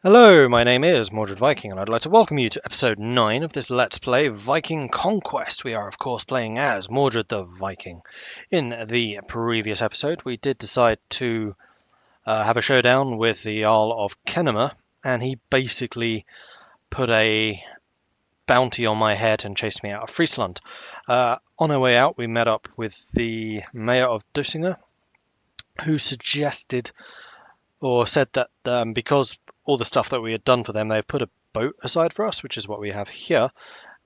Hello, my name is Mordred Viking, and I'd like to welcome you to episode 9 of this Let's Play Viking Conquest. We are, of course, playing as Mordred the Viking. In the previous episode, we did decide to have a showdown with the Jarl of Kenema, and he basically put a bounty on my head and chased me out of Friesland. On our way out, we met up with the mayor of Dösinge, who suggested or said that because all the stuff that we had done for them, they've put a boat aside for us, which is what we have here,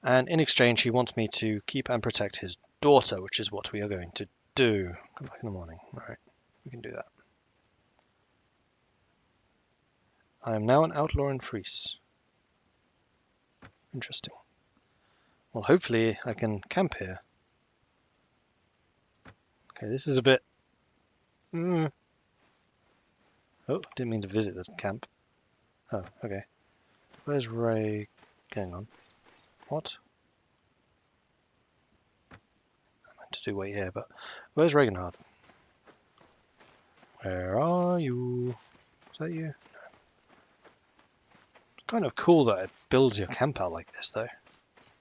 and in exchange he wants me to keep and protect his daughter, which is what we are going to do. Come back in the morning. Alright, we can do that. I am now an outlaw in Fries. Interesting. Well, hopefully I can camp here. Okay, this is a bit... Oh, didn't mean to visit the camp. Oh, okay. Where's Ray? Hang on. What? I meant to do wait here, but where's Regenhard? Where are you? Is that you? No. It's kind of cool that it builds your camp out like this, though.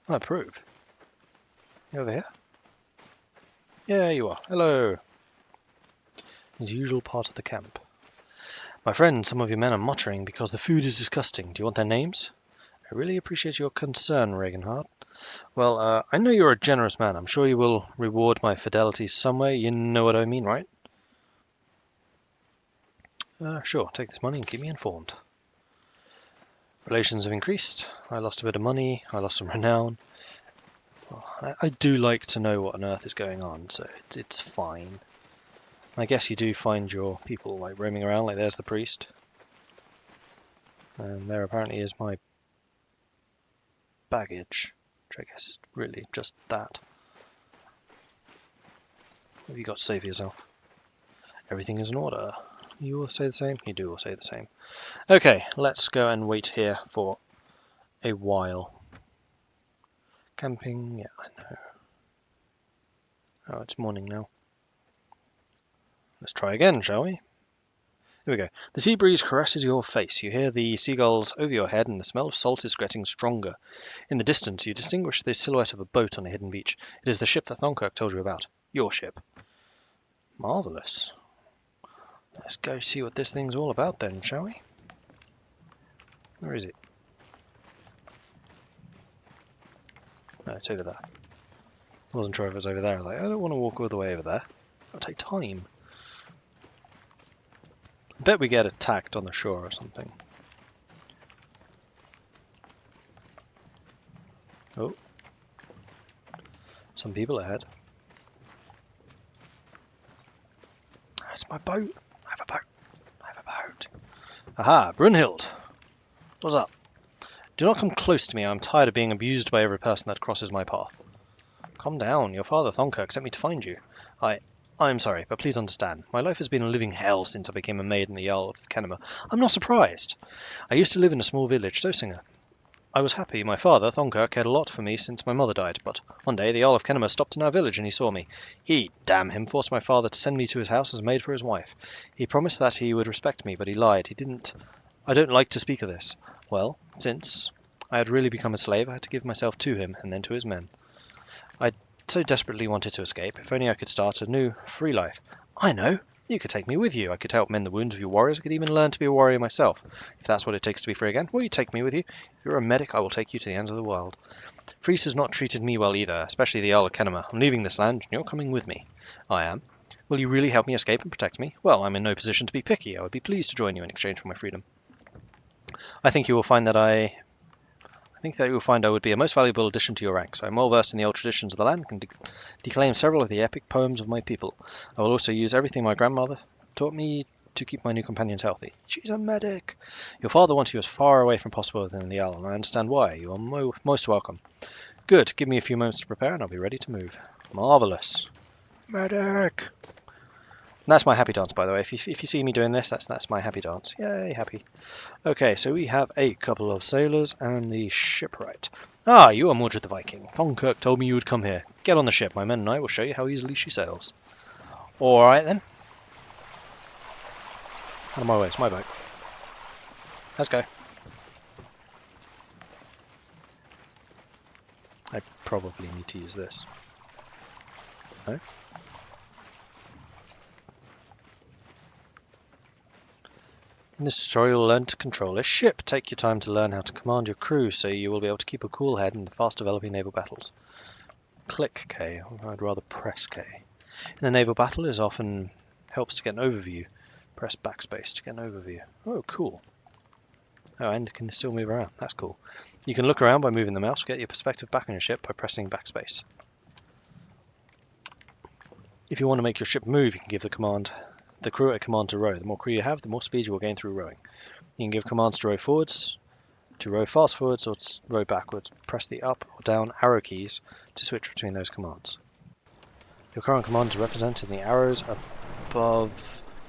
I approve. You over here? Yeah, you are. Hello. His usual part of the camp. My friend, some of your men are muttering because the food is disgusting. Do you want their names? I really appreciate your concern, Regenhard. Well, I know you're a generous man. I'm sure you will reward my fidelity some way. You know what I mean, right? Sure, take this money and keep me informed. Relations have increased. I lost a bit of money. I lost some renown. Well, I do like to know what on earth is going on, so it's fine. I guess you do find your people like roaming around, like there's the priest. And there apparently is my baggage, which I guess is really just that. What have you got to say for yourself? Everything is in order. You all say the same? You do all say the same. Okay, let's go and wait here for a while. Camping, yeah, I know. Oh, it's morning now. Let's try again, shall we? Here we go. The sea breeze caresses your face. You hear the seagulls over your head, and the smell of salt is getting stronger. In the distance, you distinguish the silhouette of a boat on a hidden beach. It is the ship that Thonkirk told you about. Your ship. Marvellous. Let's go see what this thing's all about then, shall we? Where is it? No, it's over there. I wasn't sure if it was over there. Like, I don't want to walk all the way over there. It'll take time. I bet we get attacked on the shore or something. Oh. Some people ahead. That's my boat. I have a boat. I have a boat. Aha, Brunhild. What's up? Do not come close to me. I'm tired of being abused by every person that crosses my path. Calm down. Your father, Thonkirk, sent me to find you. I'm sorry, but please understand. My life has been a living hell since I became a maid in the Jarl of Kenema. I'm not surprised. I used to live in a small village, Dösinge. I was happy. My father, Thonkirk, cared a lot for me since my mother died, but one day the Jarl of Kenema stopped in our village and he saw me. He, damn him, forced my father to send me to his house as a maid for his wife. He promised that he would respect me, but he lied. He didn't. I don't like to speak of this. Well, since I had really become a slave, I had to give myself to him and then to his men. I so desperately wanted to escape. If only I could start a new, free life. I know! You could take me with you. I could help mend the wounds of your warriors. I could even learn to be a warrior myself. If that's what it takes to be free again, will you take me with you? If you're a medic, I will take you to the end of the world. Fries has not treated me well either, especially the Jarl of Kenema. I'm leaving this land, and you're coming with me. I am. Will you really help me escape and protect me? Well, I'm in no position to be picky. I would be pleased to join you in exchange for my freedom. I think you will find I would be a most valuable addition to your ranks. I am well versed in the old traditions of the land and can declaim several of the epic poems of my people. I will also use everything my grandmother taught me to keep my new companions healthy. She's a medic. Your father wants you as far away from possible within the Jarl, and I understand why. You are most welcome. Good. Give me a few moments to prepare, and I'll be ready to move. Marvellous. Medic. And that's my happy dance, by the way. If you see me doing this, that's my happy dance. Yay, happy. Okay, so we have a couple of sailors and the shipwright. Ah, you are Mordred the Viking. Thonkirk told me you would come here. Get on the ship. My men and I will show you how easily she sails. Alright then. Out of my way, it's my boat. Let's go. probably need to use this. No? In this tutorial, you'll learn to control a ship. Take your time to learn how to command your crew, so you will be able to keep a cool head in the fast-developing naval battles. Click K, or I'd rather press K. In a naval battle, it often helps to get an overview. Press backspace to get an overview. Oh, cool. Oh, and it can still move around. That's cool. You can look around by moving the mouse, or get your perspective back on your ship by pressing backspace. If you want to make your ship move, you can give the crew a command to row. The more crew you have, the more speed you will gain through rowing. You can give commands to row forwards, to row fast forwards, or to row backwards. Press the up or down arrow keys to switch between those commands. Your current command is represented in the arrows above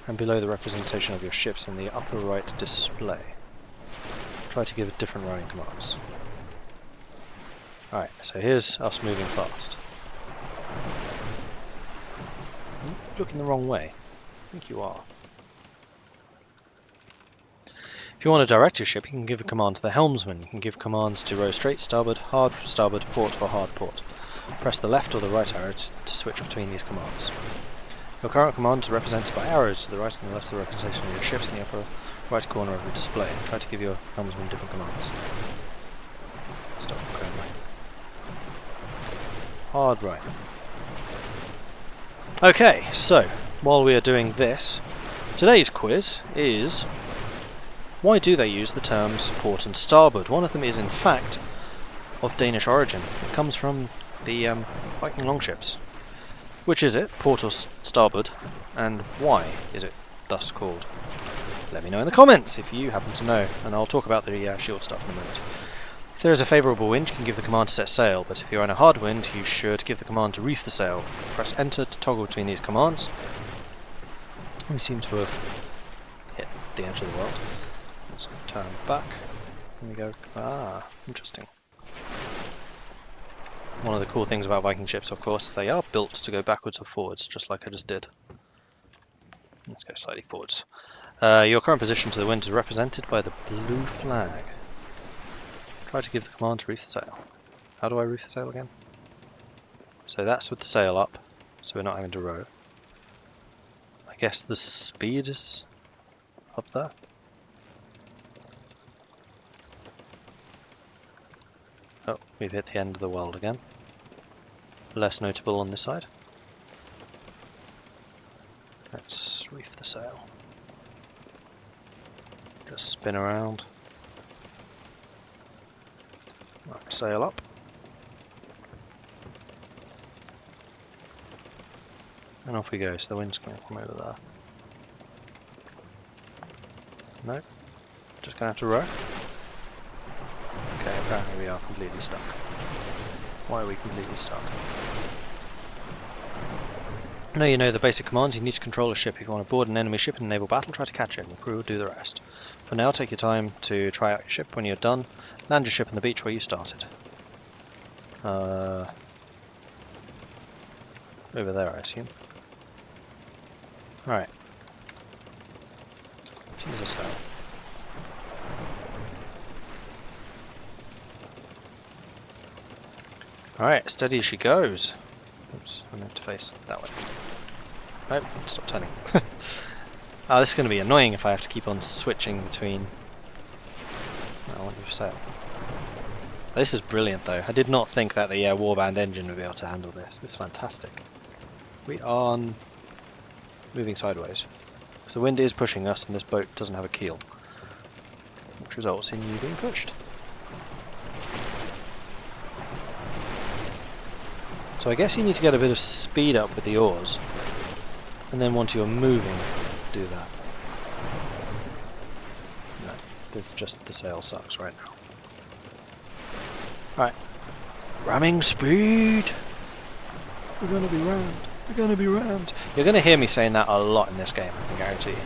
and below the representation of your ships in the upper right display. Try to give different rowing commands. Alright, so here's us moving fast. Looking the wrong way. I think you are. If you want to direct your ship, you can give a command to the helmsman. You can give commands to row straight, starboard, hard starboard, port, or hard port. Press the left or the right arrow to switch between these commands. Your current command is represented by arrows to the right and the left of the representation of your ships in the upper right corner of the display. Try to give your helmsman different commands. Stop going right. Hard right. Okay, so while we are doing this, today's quiz is: why do they use the terms port and starboard? One of them is in fact of Danish origin. It comes from the Viking longships. Which is it, port or starboard, and why is it thus called? Let me know in the comments if you happen to know, and I'll talk about the shield stuff in a minute. If there is a favourable wind, you can give the command to set sail, but if you're in a hard wind, you should give the command to reef the sail. Press enter to toggle between these commands. We seem to have hit the edge of the world. Let's turn back. Here we go. Ah, interesting. One of the cool things about Viking ships, of course, is they are built to go backwards or forwards, just like I just did. Let's go slightly forwards. Your current position to the wind is represented by the blue flag. Try to give the command to reef the sail. How do I reef the sail again? So that's with the sail up, so we're not having to row. I guess the speed is up there. Oh, we've hit the end of the world again. Less notable on this side. Let's reef the sail. Just spin around. Right, sail up. And off we go, so the wind's coming from over there. No, just gonna have to row. Okay, apparently we are completely stuck. Why are we completely stuck? Now you know the basic commands. You need to control a ship. If you want to board an enemy ship in a naval battle, try to catch it, and the crew will do the rest. For now, take your time to try out your ship. When you're done, land your ship on the beach where you started. Over there, I assume. Alright. Jesus hell. Alright, steady as she goes. Oops, I meant to face that way. Nope, stop turning. Oh, this is going to be annoying if I have to keep on switching between... I want you to say it. This is brilliant though. I did not think that the Warband engine would be able to handle this. This is fantastic. We are moving sideways. So the wind is pushing us and this boat doesn't have a keel. Which results in you being pushed. So I guess you need to get a bit of speed up with the oars. And then once you're moving, do that. No, this just the sail sucks right now. Right. Ramming speed! We're gonna be rammed. We're gonna be rammed. You're gonna hear me saying that a lot in this game, I can guarantee you.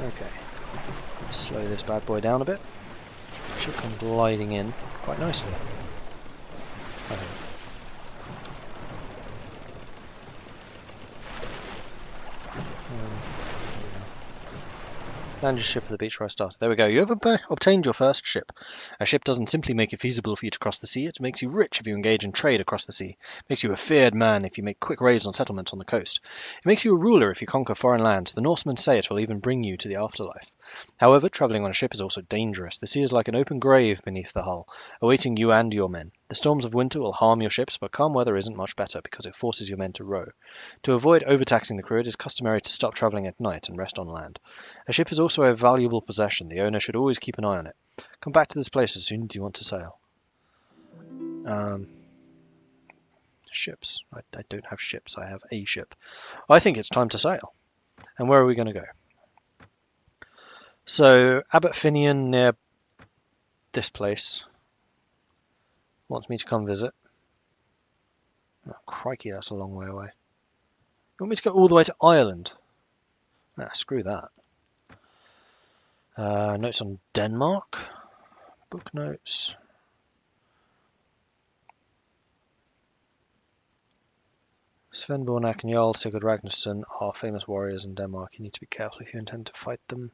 Okay. Slow this bad boy down a bit. Should come gliding in quite nicely. Okay. Land your ship at the beach where I started. There we go. You have obtained your first ship. A ship doesn't simply make it feasible for you to cross the sea, it makes you rich if you engage in trade across the sea. It makes you a feared man if you make quick raids on settlements on the coast. It makes you a ruler if you conquer foreign lands. The Norsemen say it will even bring you to the afterlife. However, travelling on a ship is also dangerous. The sea is like an open grave beneath the hull, awaiting you and your men. The storms of winter will harm your ships, but calm weather isn't much better because it forces your men to row. To avoid overtaxing the crew, it is customary to stop travelling at night and rest on land. A ship is also a valuable possession. The owner should always keep an eye on it. Come back to this place as soon as you want to sail. Ships. I don't have ships. I have a ship. I think it's time to sail. And where are we going to go? So, Abbot Finian near this place wants me to come visit. Oh, crikey, that's a long way away. You want me to go all the way to Ireland? Nah, screw that. Notes on Denmark. Book notes. Sven-born and Jarl Sigurd Ragnarsson are famous warriors in Denmark. You need to be careful if you intend to fight them.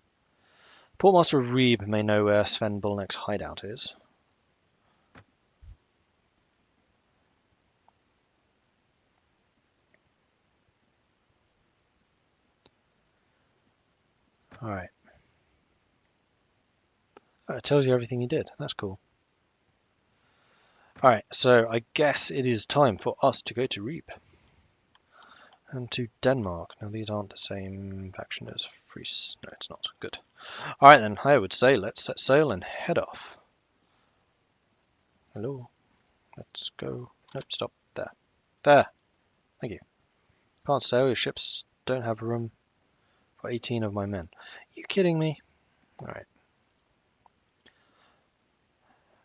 Portmaster of Reeb may know where Sven Bolnek's hideout is. Alright. Oh, it tells you everything you did. That's cool. Alright, so I guess it is time for us to go to Reeb. And to Denmark. Now these aren't the same faction as Fries. No, it's not. Good. Alright then, I would say let's set sail and head off. Hello. Let's go. Nope, stop. There. There. Thank you. Can't sail, your ships don't have room for 18 of my men. Are you kidding me? Alright.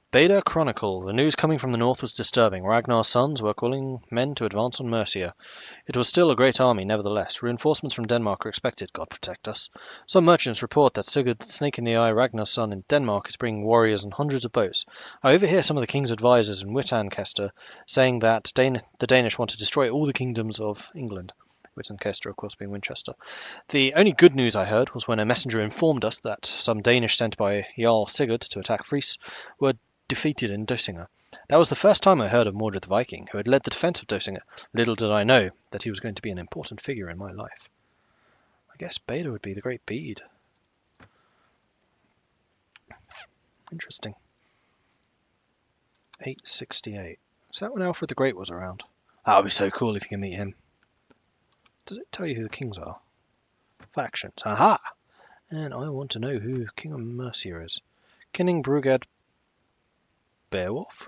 Beda Chronicle. The news coming from the north was disturbing. Ragnar's sons were calling men to advance on Mercia. It was still a great army, nevertheless. Reinforcements from Denmark are expected, God protect us. Some merchants report that Sigurd, Snake in the Eye, Ragnar's son, in Denmark is bringing warriors on hundreds of boats. I overhear some of the king's advisors in Wittenkester saying that the Danish want to destroy all the kingdoms of England. Wittenkester, of course, being Winchester. The only good news I heard was when a messenger informed us that some Danish sent by Jarl Sigurd to attack Fries were defeated in Dosinger. That was the first time I heard of Mordred the Viking, who had led the defence of Dosinger. Little did I know that he was going to be an important figure in my life. I guess Beda would be the Great Bede. Interesting. 868. Is that when Alfred the Great was around? That would be so cool if you can meet him. Does it tell you who the kings are? Factions. Aha! And I want to know who King of Mercia is. Kinning Brugad Beowulf?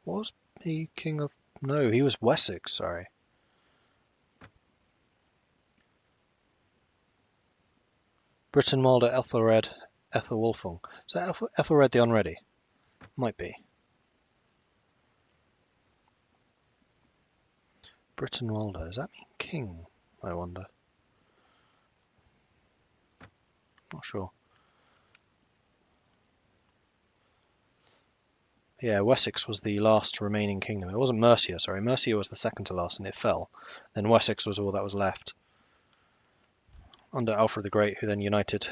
Was he king of... No, he was Wessex, sorry. Brytenwalda Ethelred Ethelwulfung. Is that Ethelred the Unready? Might be. Brytenwalda, does that mean king? I wonder. Not sure. Yeah, Wessex was the last remaining kingdom. It wasn't Mercia, sorry. Mercia was the second to last and it fell. Then Wessex was all that was left. Under Alfred the Great, who then united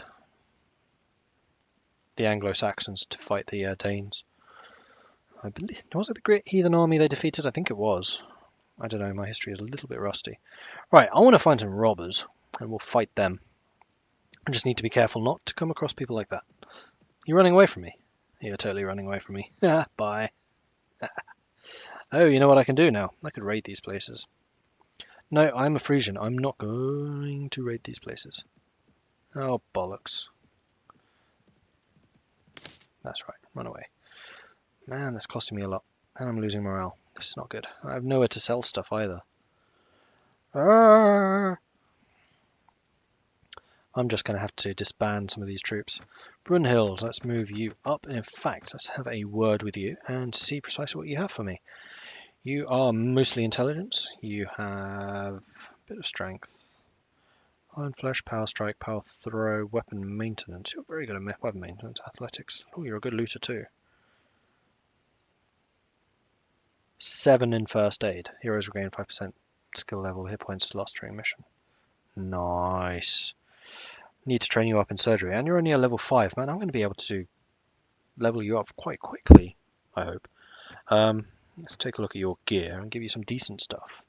the Anglo-Saxons to fight the Danes. I believe, was it the Great Heathen Army they defeated? I think it was. I don't know, my history is a little bit rusty. Right, I want to find some robbers, and we'll fight them. I just need to be careful not to come across people like that. You're running away from me. You're totally running away from me. Bye. Oh, you know what I can do now? I could raid these places. No, I'm a Frisian. I'm not going to raid these places. Oh, bollocks. That's right. Run away. Man, that's costing me a lot. And I'm losing morale. This is not good. I have nowhere to sell stuff either. I'm just going to have to disband some of these troops. Brunhild, let's move you up. In fact, let's have a word with you and see precisely what you have for me. You are mostly intelligence. You have a bit of strength. Iron Flesh, Power Strike, Power Throw, Weapon Maintenance. You're very good at weapon maintenance. Athletics. Oh, you're a good looter too. 7 in First Aid. Heroes regain 5% Skill level, hit points lost during mission. Nice. Need to train you up in surgery, and you're only a level 5, man. I'm going to be able to level you up quite quickly, I hope. Let's take a look at your gear and give you some decent stuff.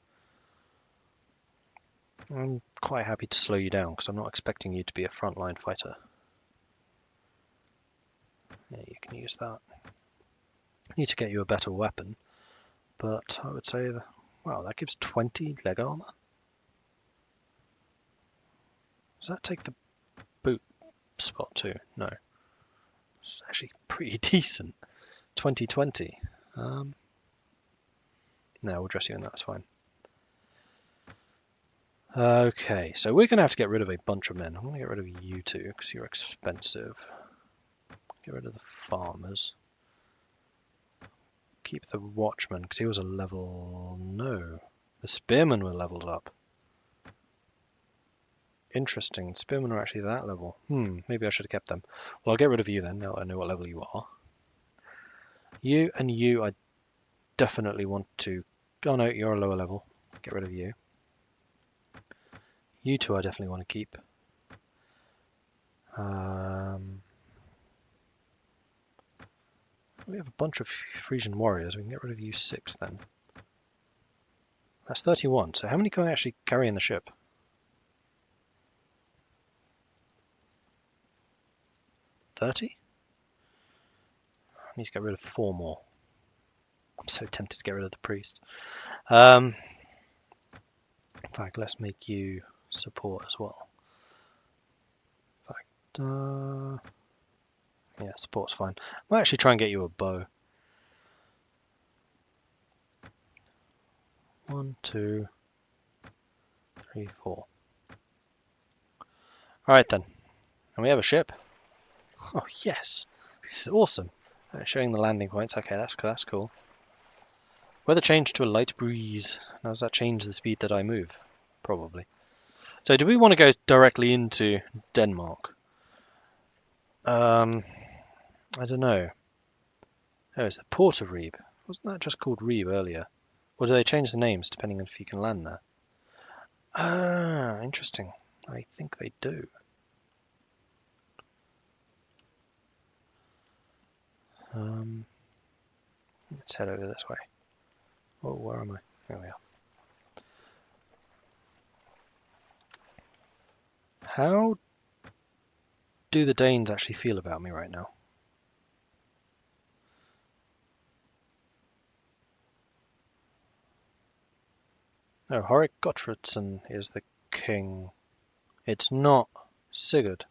I'm quite happy to slow you down because I'm not expecting you to be a frontline fighter. Yeah, you can use that. Need to get you a better weapon, but I would say that, wow, that gives 20 leg armor. Does that take the boot spot too? No. It's actually pretty decent. 2020. No, we'll dress you in that, that's fine. Okay, so we're going to have to get rid of a bunch of men. I'm going to get rid of you two because you're expensive. Get rid of the farmers. Keep the watchman because he was a level... No. The spearmen were leveled up. Interesting. Spearmen are actually that level. Maybe I should have kept them. Well, I'll get rid of you then, now I know what level you are. You and you, I definitely want to... Oh no, you're a lower level. Get rid of you. You two I definitely want to keep. We have a bunch of Frisian warriors. We can get rid of you 6 then. That's 31. So how many can I actually carry in the ship? 30? I need to get rid of 4 more. I'm so tempted to get rid of the priest. In fact, let's make you support as well. In fact, yeah, support's fine. I might actually try and get you a bow. 1, 2, 3, 4. Alright then. And we have a ship. Oh yes! This is awesome. Showing the landing points. Okay, that's cool. Weather change to a light breeze. Now does that change the speed that I move? Probably. So do we want to go directly into Denmark? I don't know. Oh, it's the port of Reeb. Wasn't that just called Reeb earlier? Or do they change the names depending on if you can land there? Ah, interesting. I think they do. Let's head over this way. Oh, where am I? There we are. How do the Danes actually feel about me right now? No, Horik Gottfridsson is the king. It's not Sigurd.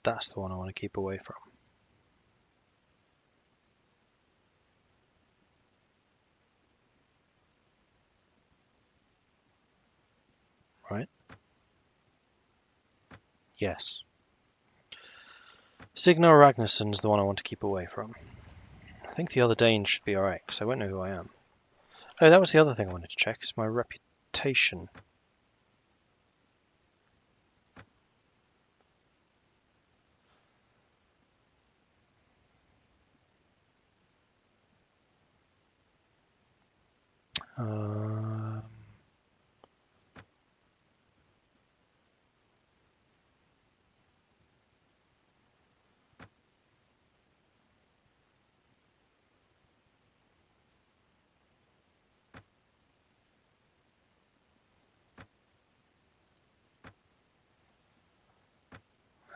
That's the one I want to keep away from. Right? Yes. Signar Ragnarsson's the one I want to keep away from. I think the other Danes should be alright, because I won't know who I am. Oh, that was the other thing I wanted to check, is my reputation.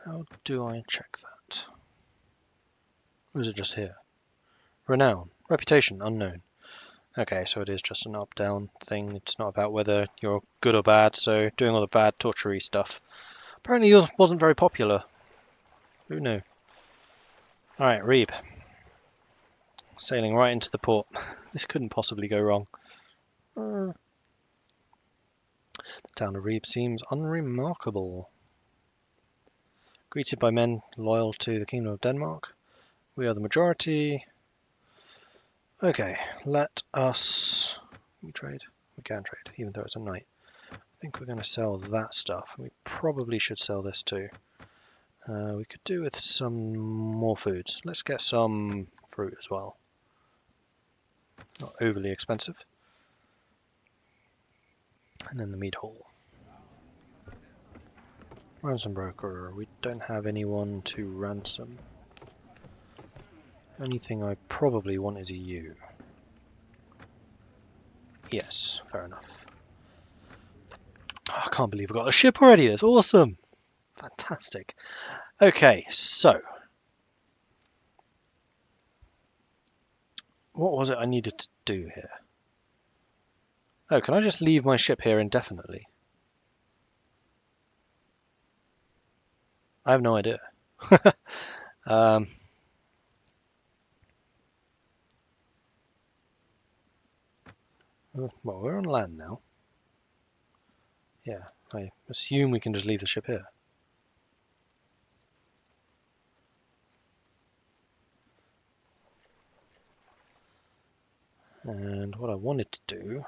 How do I check that? Or is it just here? Renown. Reputation. Unknown. Okay, so it is just an up-down thing. It's not about whether you're good or bad, so doing all the bad, torture-y stuff. Apparently yours wasn't very popular. Who knew? Alright, Reeb. Sailing right into the port. This couldn't possibly go wrong. The town of Reeb seems unremarkable. Greeted by men loyal to the Kingdom of Denmark. We are the majority. Okay, let us... Can we trade? We can trade, even though it's a night. I think we're going to sell that stuff. We probably should sell this too. We could do with some more foods. Let's get some fruit as well. Not overly expensive. And then the meat hall. Ransom broker. We don't have anyone to ransom. Only thing I probably want is you. Yes, fair enough. Oh, I can't believe we got a ship already. That's awesome. Fantastic. Okay, so what was it I needed to do here? Oh, can I just leave my ship here indefinitely? I have no idea. Well, we're on land now. Yeah, I assume we can just leave the ship here. And what I wanted to do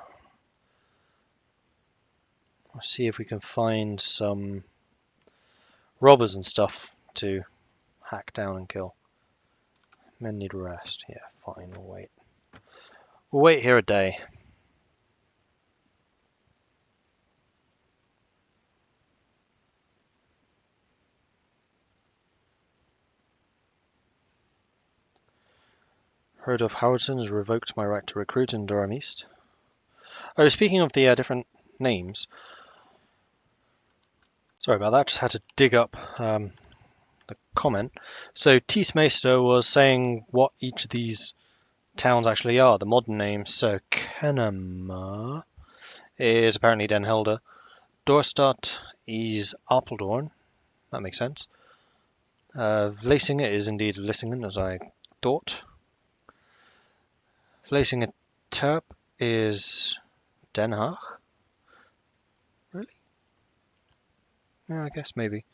was see if we can find some robbers and stuff to hack down and kill. Men need rest. Yeah, fine, we'll wait. We'll wait here a day. Heard of Howardson has revoked my right to recruit in Durham East. Oh, speaking of the different names, sorry about that, just had to dig up the comment. So Tiesmeester was saying what each of these towns actually are, the modern names. So Kenema is apparently Den Helder. Dorstadt is Apeldoorn. That makes sense. Vlissingen is indeed Vlissingen, as I thought. Vlissingen Terp is Den Haag. Really? Yeah, I guess maybe.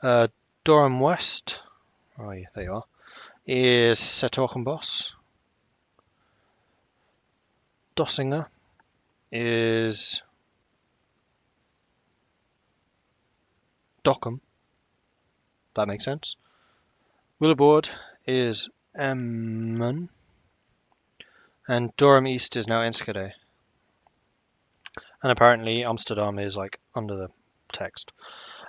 Durham West, oh yeah, there you are, is Sertogenbos. Dossinger is Dockham. That makes sense. Willeboord is Emmen. And Durham East is now Enschede. And apparently Amsterdam is like under the text.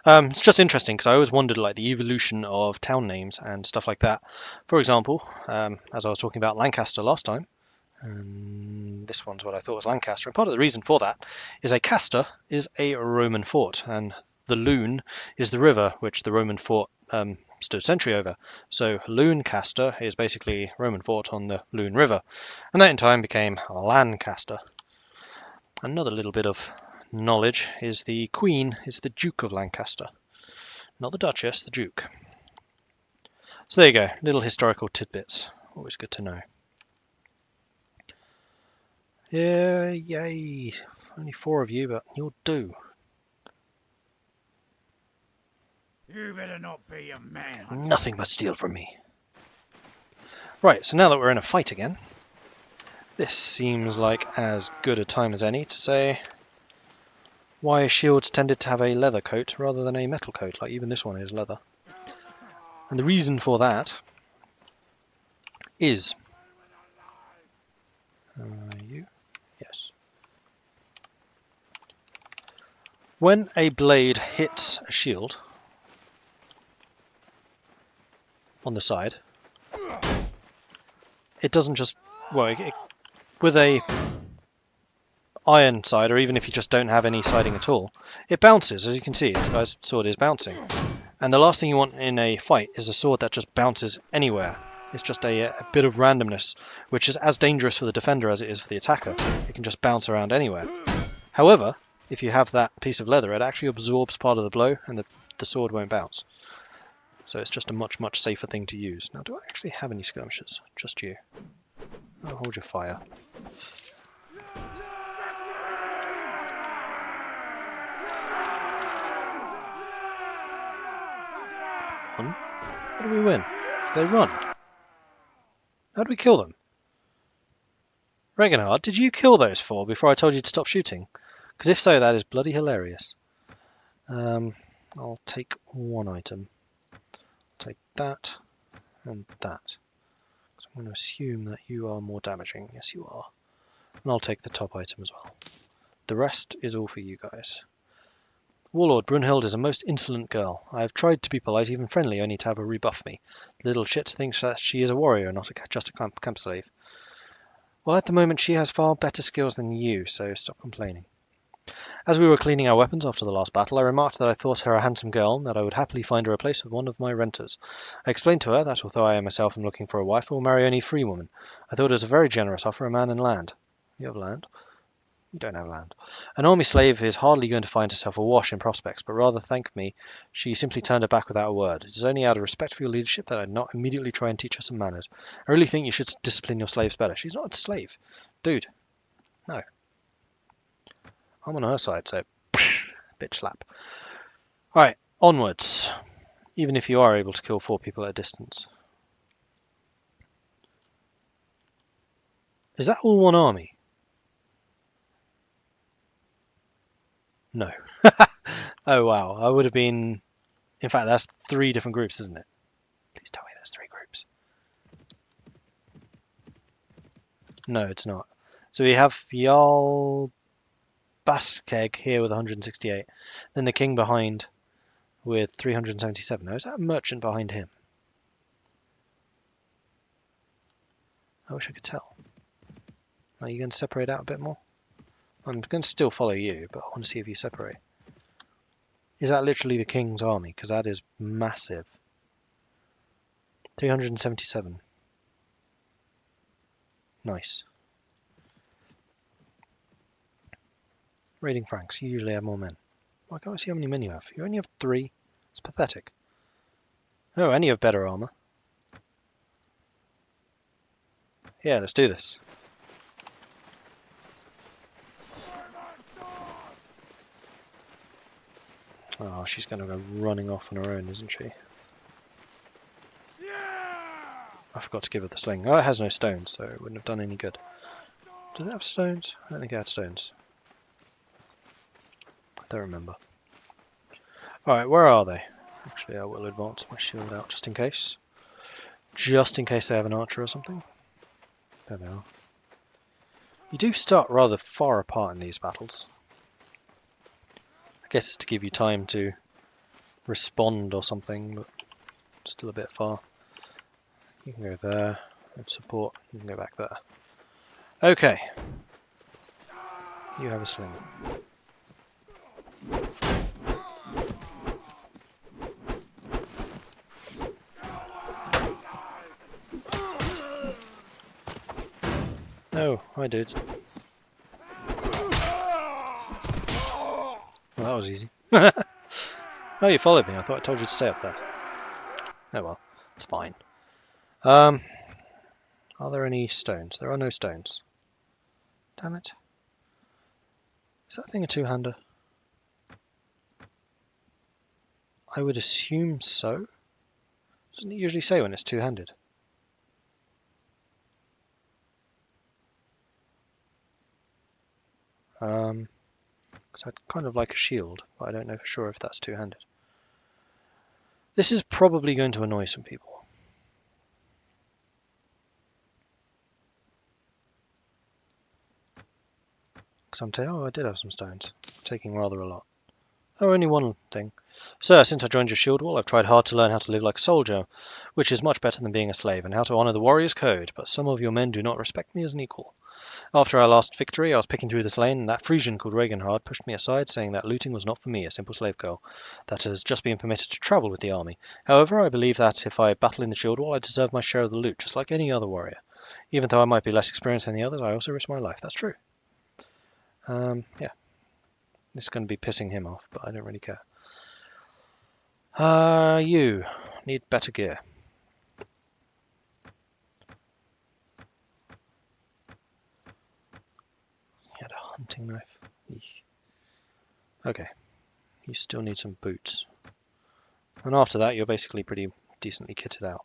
It's just interesting because I always wondered like the evolution of town names and stuff like that. For example, as I was talking about Lancaster last time, and this one's what I thought was Lancaster. And part of the reason for that is a castor is a Roman fort, and the Lune is the river which the Roman fort stood sentry over. So Luncaster is basically Roman fort on the Lune River, and that in time became Lancaster. Another little bit of knowledge is the Queen is the Duke of Lancaster, not the Duchess, the Duke. So there you go, little historical tidbits, always good to know. Yeah, yay, only 4 of you, but you'll do. You better not be a man. Nothing but steal from me. Right, so now that we're in a fight again, this seems like as good a time as any to say why shields tended to have a leather coat rather than a metal coat, like even this one is leather. And the reason for that is... you? Yes. When a blade hits a shield on the side, it doesn't just... well, with a iron side, or even if you just don't have any siding at all, it bounces. As you can see, this guy's sword is bouncing. And the last thing you want in a fight is a sword that just bounces anywhere. It's just a bit of randomness, which is as dangerous for the defender as it is for the attacker. It can just bounce around anywhere. However, if you have that piece of leather, it actually absorbs part of the blow and the sword won't bounce. So it's just a much, much safer thing to use. Now, do I actually have any skirmishes? Just you. Oh, hold your fire. One. How do we win? They run. How do we kill them? Reginald, did you kill those 4 before I told you to stop shooting? Because if so, that is bloody hilarious. I'll take 1 item. that and that. So I'm going to assume that you are more damaging. Yes, you are. And I'll take the top item as well. The rest is all for you guys. Warlord, Brunhild is a most insolent girl. I have tried to be polite, even friendly, only to have her rebuff me. The little shit thinks that she is a warrior, not just a camp slave. Well, at the moment she has far better skills than you, so stop complaining. As we were cleaning our weapons after the last battle, I remarked that I thought her a handsome girl and that I would happily find her a place with one of my renters. I explained to her that although I myself am looking for a wife, I will marry only a free woman. I thought it was a very generous offer, a man and land. You have land? You don't have land. An army slave is hardly going to find herself awash in prospects, but rather thank me, she simply turned her back without a word. It is only out of respect for your leadership that I did not immediately try and teach her some manners. I really think you should discipline your slaves better. She's not a slave. Dude. No. I'm on her side, so bitch slap. Alright, onwards. Even if you are able to kill 4 people at a distance. Is that all one army? No. Oh wow, I would have been... In fact, that's 3 different groups, isn't it? Please tell me there's 3 groups. No, it's not. So we have Jarl Baskeg here with 168. Then the king behind with 377. Now, is that a merchant behind him? I wish I could tell. Are you going to separate out a bit more? I'm going to still follow you, but I want to see if you separate. Is that literally the king's army? Because that is massive. 377. Nice. Raiding Franks. You usually have more men. Why can't I see how many men you have? You only have 3. It's pathetic. Oh, and you have better armor. Yeah, let's do this. Oh, she's going to go running off on her own, isn't she? I forgot to give her the sling. Oh, it has no stones, so it wouldn't have done any good. Does it have stones? I don't think it had stones. I don't remember. Alright, where are they? Actually, I will advance my shield out just in case. Just in case they have an archer or something. There they are. You do start rather far apart in these battles. I guess it's to give you time to respond or something, but still a bit far. You can go there and support. You can go back there. Okay. You have a sling. Oh, hi dude. Well, that was easy. Oh, you followed me. I thought I told you to stay up there. Oh well, it's fine. Are there any stones? There are no stones. Damn it. Is that thing a two-hander? I would assume so. Doesn't it usually say when it's two-handed? Because I'd kind of like a shield, but I don't know for sure if that's two-handed. This is probably going to annoy some people. Because I'm saying, oh, I did have some stones. Taking rather a lot. Oh, only one thing. Sir, since I joined your shield wall, I've tried hard to learn how to live like a soldier, which is much better than being a slave, and how to honor the warrior's code, but some of your men do not respect me as an equal. After our last victory, I was picking through this lane, and that Frisian called Regenhard pushed me aside, saying that looting was not for me, a simple slave girl that has just been permitted to travel with the army. However, I believe that if I battle in the shield wall, I deserve my share of the loot, just like any other warrior. Even though I might be less experienced than the others, I also risk my life. That's true. Yeah. This is going to be pissing him off, but I don't really care. You need better gear. He had a hunting knife. Eek. Okay. You still need some boots. And after that, you're basically pretty decently kitted out.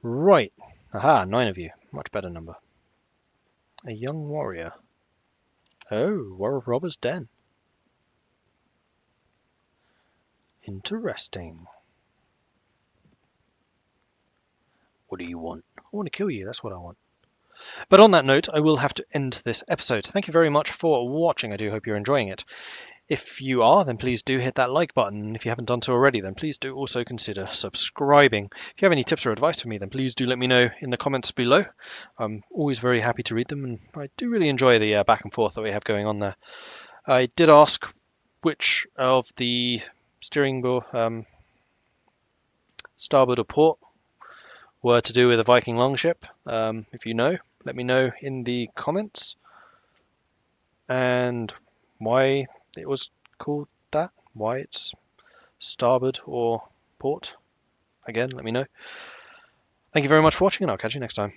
Right. Aha, 9 of you. Much better number. A young warrior. Oh, robber's den. Interesting. What do you want? I want to kill you, that's what I want. But on that note, I will have to end this episode. Thank you very much for watching. I do hope you're enjoying it. If you are, then please do hit that like button. If you haven't done so already, then please do also consider subscribing. If you have any tips or advice for me, then please do let me know in the comments below. I'm always very happy to read them, and I do really enjoy the back and forth that we have going on there. I did ask which of the steering wheel, starboard or port, were to do with a Viking longship. If you know, let me know in the comments. And why it was called that, why it's starboard or port. Again, let me know. Thank you very much for watching, and I'll catch you next time.